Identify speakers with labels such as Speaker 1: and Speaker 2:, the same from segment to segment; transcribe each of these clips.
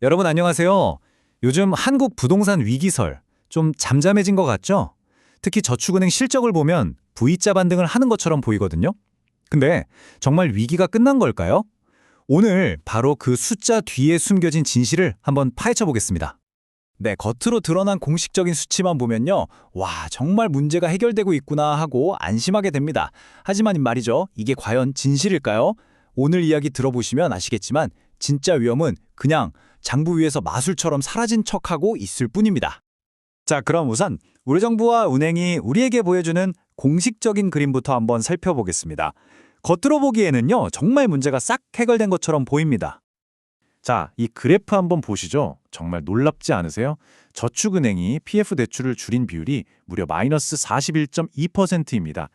Speaker 1: 여러분 안녕하세요. 요즘 한국 부동산 위기설 좀 잠잠해진 것 같죠? 특히 저축은행 실적을 보면 V자 반등을 하는 것처럼 보이거든요. 근데 정말 위기가 끝난 걸까요? 오늘 바로 그 숫자 뒤에 숨겨진 진실을 한번 파헤쳐 보겠습니다. 네, 겉으로 드러난 공식적인 수치만 보면요. 와, 정말 문제가 해결되고 있구나 하고 안심하게 됩니다. 하지만 말이죠. 이게 과연 진실일까요? 오늘 이야기 들어보시면 아시겠지만 진짜 위험은 그냥 장부 위에서 마술처럼 사라진 척하고 있을 뿐입니다. 자, 그럼 우선 우리 정부와 은행이 우리에게 보여주는 공식적인 그림부터 한번 살펴보겠습니다. 겉으로 보기에는요, 정말 문제가 싹 해결된 것처럼 보입니다. 자, 이 그래프 한번 보시죠. 정말 놀랍지 않으세요? 저축은행이 PF 대출을 줄인 비율이 무려 마이너스 41.2%입니다.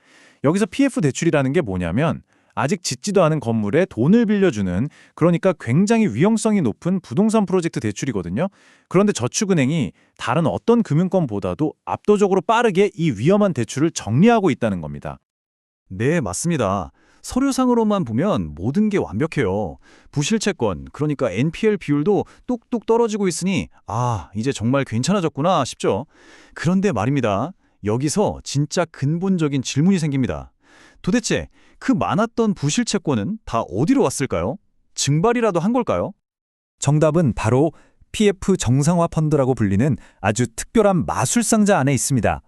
Speaker 1: 여기서 PF 대출이라는 게 뭐냐면 아직 짓지도 않은 건물에 돈을 빌려주는, 그러니까 굉장히 위험성이 높은 부동산 프로젝트 대출이거든요. 그런데 저축은행이 다른 어떤 금융권보다도 압도적으로 빠르게 이 위험한 대출을 정리하고 있다는 겁니다. 네, 맞습니다. 서류상으로만 보면 모든 게 완벽해요. 부실채권, 그러니까 NPL 비율도 뚝뚝 떨어지고 있으니 이제 정말 괜찮아졌구나 싶죠. 그런데 말입니다. 여기서 진짜 근본적인 질문이 생깁니다. 도대체 그 많았던 부실채권은 다 어디로 왔을까요? 증발이라도 한 걸까요? 정답은 바로 PF 정상화 펀드라고 불리는 아주 특별한 마술상자 안에 있습니다.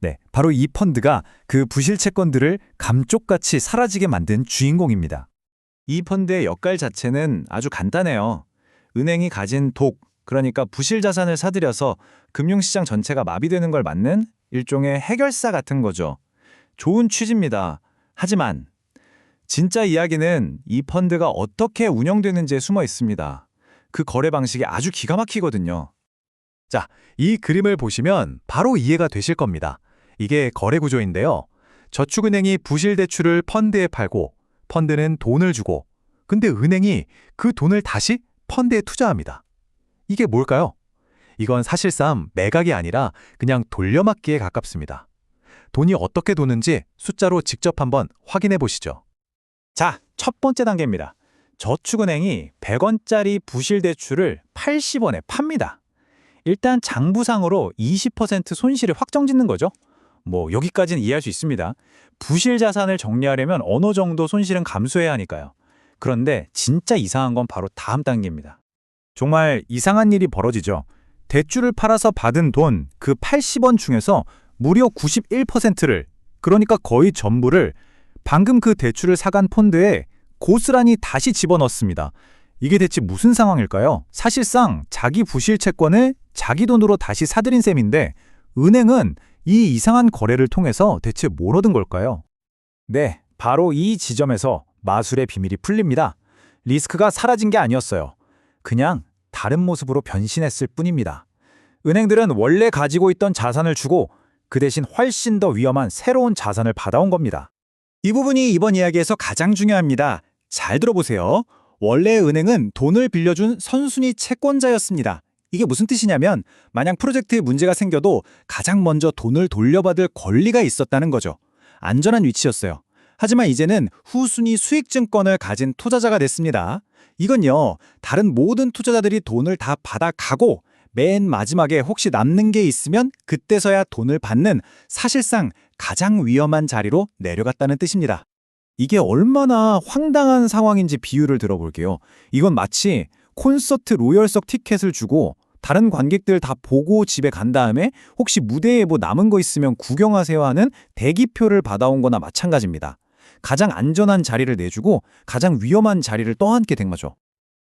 Speaker 1: 네, 바로 이 펀드가 그 부실 채권들을 감쪽같이 사라지게 만든 주인공입니다. 이 펀드의 역할 자체는 아주 간단해요. 은행이 가진 그러니까 부실 자산을 사들여서 금융시장 전체가 마비되는 걸 막는 일종의 해결사 같은 거죠. 좋은 취지입니다. 하지만 진짜 이야기는 이 펀드가 어떻게 운영되는지에 숨어 있습니다. 그 거래 방식이 아주 기가 막히거든요. 자, 이 그림을 보시면 바로 이해가 되실 겁니다. 이게 거래 구조인데요. 저축은행이 부실 대출을 펀드에 팔고 펀드는 돈을 주고, 근데 은행이 그 돈을 다시 펀드에 투자합니다. 이게 뭘까요? 이건 사실상 매각이 아니라 그냥 돌려막기에 가깝습니다. 돈이 어떻게 도는지 숫자로 직접 한번 확인해 보시죠. 자, 첫 번째 단계입니다. 저축은행이 100원짜리 부실 대출을 80원에 팝니다. 일단 장부상으로 20% 손실을 확정짓는 거죠. 여기까지는 이해할 수 있습니다. 부실 자산을 정리하려면 어느 정도 손실은 감수해야 하니까요. 그런데 진짜 이상한 건 바로 다음 단계입니다. 정말 이상한 일이 벌어지죠. 대출을 팔아서 받은 돈 그 80원 중에서 무려 91%를, 그러니까 거의 전부를 방금 그 대출을 사간 펀드에 고스란히 다시 집어넣습니다. 이게 대체 무슨 상황일까요? 사실상 자기 부실 채권을 자기 돈으로 다시 사들인 셈인데 은행은 이 이상한 거래를 통해서 대체 뭘 얻은 걸까요? 네, 바로 이 지점에서 마술의 비밀이 풀립니다. 리스크가 사라진 게 아니었어요. 그냥 다른 모습으로 변신했을 뿐입니다. 은행들은 원래 가지고 있던 자산을 주고 그 대신 훨씬 더 위험한 새로운 자산을 받아온 겁니다. 이 부분이 이번 이야기에서 가장 중요합니다. 잘 들어보세요. 원래 은행은 돈을 빌려준 선순위 채권자였습니다. 이게 무슨 뜻이냐면 만약 프로젝트에 문제가 생겨도 가장 먼저 돈을 돌려받을 권리가 있었다는 거죠. 안전한 위치였어요. 하지만 이제는 후순위 수익증권을 가진 투자자가 됐습니다. 이건요, 다른 모든 투자자들이 돈을 다 받아가고 맨 마지막에 혹시 남는 게 있으면 그때서야 돈을 받는, 사실상 가장 위험한 자리로 내려갔다는 뜻입니다. 이게 얼마나 황당한 상황인지 비유를 들어볼게요. 이건 마치 콘서트 로열석 티켓을 주고 다른 관객들 다 보고 집에 간 다음에 혹시 무대에 남은 거 있으면 구경하세요 하는 대기표를 받아온 거나 마찬가지입니다. 가장 안전한 자리를 내주고 가장 위험한 자리를 떠안게 된 거죠.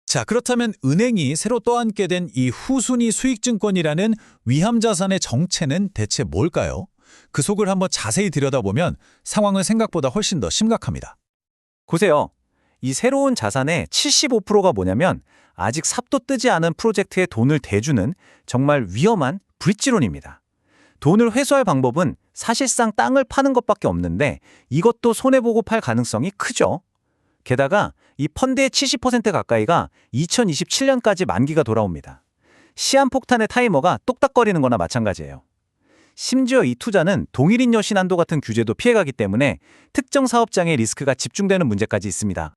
Speaker 1: 자, 그렇다면 은행이 새로 떠안게 된 이 후순위 수익증권이라는 위험자산의 정체는 대체 뭘까요? 그 속을 한번 자세히 들여다보면 상황은 생각보다 훨씬 더 심각합니다. 보세요. 이 새로운 자산의 75%가 뭐냐면 아직 삽도 뜨지 않은 프로젝트에 돈을 대주는 정말 위험한 브릿지론입니다. 돈을 회수할 방법은 사실상 땅을 파는 것밖에 없는데 이것도 손해보고 팔 가능성이 크죠. 게다가 이 펀드의 70% 가까이가 2027년까지 만기가 돌아옵니다. 시한폭탄의 타이머가 똑딱거리는 거나 마찬가지예요. 심지어 이 투자는 동일인여 신한도 같은 규제도 피해가기 때문에 특정 사업장의 리스크가 집중되는 문제까지 있습니다.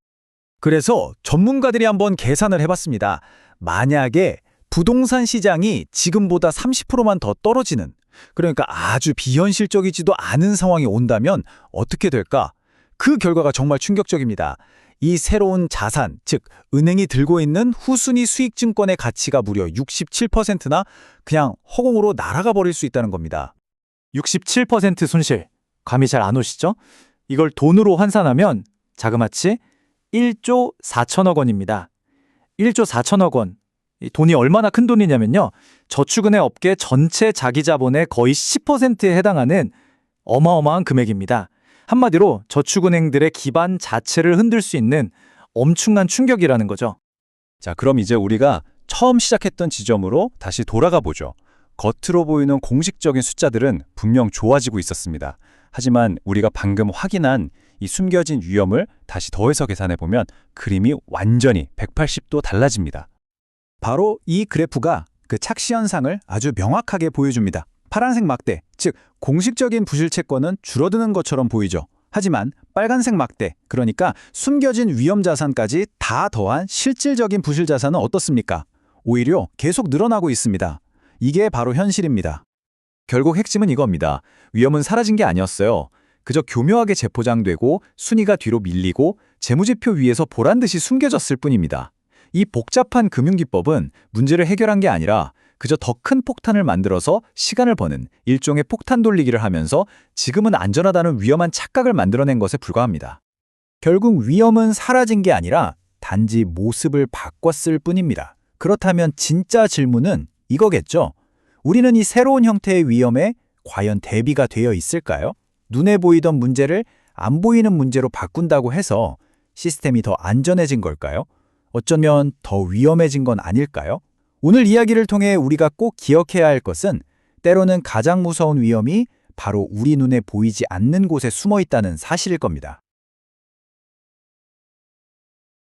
Speaker 1: 그래서 전문가들이 한번 계산을 해봤습니다.
Speaker 2: 만약에 부동산 시장이 지금보다 30%만 더 떨어지는, 그러니까 아주 비현실적이지도 않은 상황이 온다면 어떻게 될까? 그 결과가 정말 충격적입니다. 이 새로운 자산, 즉 은행이 들고 있는 후순위 수익증권의 가치가 무려 67%나 그냥 허공으로 날아가 버릴 수 있다는 겁니다.
Speaker 3: 67% 손실. 감이 잘 안 오시죠? 이걸 돈으로 환산하면 자그마치 1조 4천억 원입니다. 1조 4천억 원. 이 돈이 얼마나 큰 돈이냐면요. 저축은행 업계 전체 자기 자본의 거의 10%에 해당하는 어마어마한 금액입니다. 한마디로 저축은행들의 기반 자체를 흔들 수 있는 엄청난 충격이라는 거죠.
Speaker 2: 자, 그럼 이제 우리가 처음 시작했던 지점으로 다시 돌아가 보죠. 겉으로 보이는 공식적인 숫자들은 분명 좋아지고 있었습니다. 하지만 우리가 방금 확인한 이 숨겨진 위험을 다시 더해서 계산해 보면 그림이 완전히 180도 달라집니다. 바로 이 그래프가 그 착시 현상을 아주 명확하게 보여줍니다. 파란색 막대, 즉 공식적인 부실 채권은 줄어드는 것처럼 보이죠. 하지만 빨간색 막대, 그러니까 숨겨진 위험 자산까지 다 더한 실질적인 부실 자산은 어떻습니까? 오히려 계속 늘어나고 있습니다. 이게 바로 현실입니다.
Speaker 1: 결국 핵심은 이겁니다. 위험은 사라진 게 아니었어요. 그저 교묘하게 재포장되고 순위가 뒤로 밀리고 재무제표 위에서 보란듯이 숨겨졌을 뿐입니다. 이 복잡한 금융기법은 문제를 해결한 게 아니라 그저 더 큰 폭탄을 만들어서 시간을 버는 일종의 폭탄 돌리기를 하면서 지금은 안전하다는 위험한 착각을 만들어낸 것에 불과합니다.
Speaker 2: 결국 위험은 사라진 게 아니라 단지 모습을 바꿨을 뿐입니다. 그렇다면 진짜 질문은 이거겠죠. 우리는 이 새로운 형태의 위험에 과연 대비가 되어 있을까요? 눈에 보이던 문제를 안 보이는 문제로 바꾼다고 해서 시스템이 더 안전해진 걸까요? 어쩌면 더 위험해진 건 아닐까요? 오늘 이야기를 통해 우리가 꼭 기억해야 할 것은 때로는 가장 무서운 위험이 바로 우리 눈에 보이지 않는 곳에 숨어 있다는 사실일 겁니다.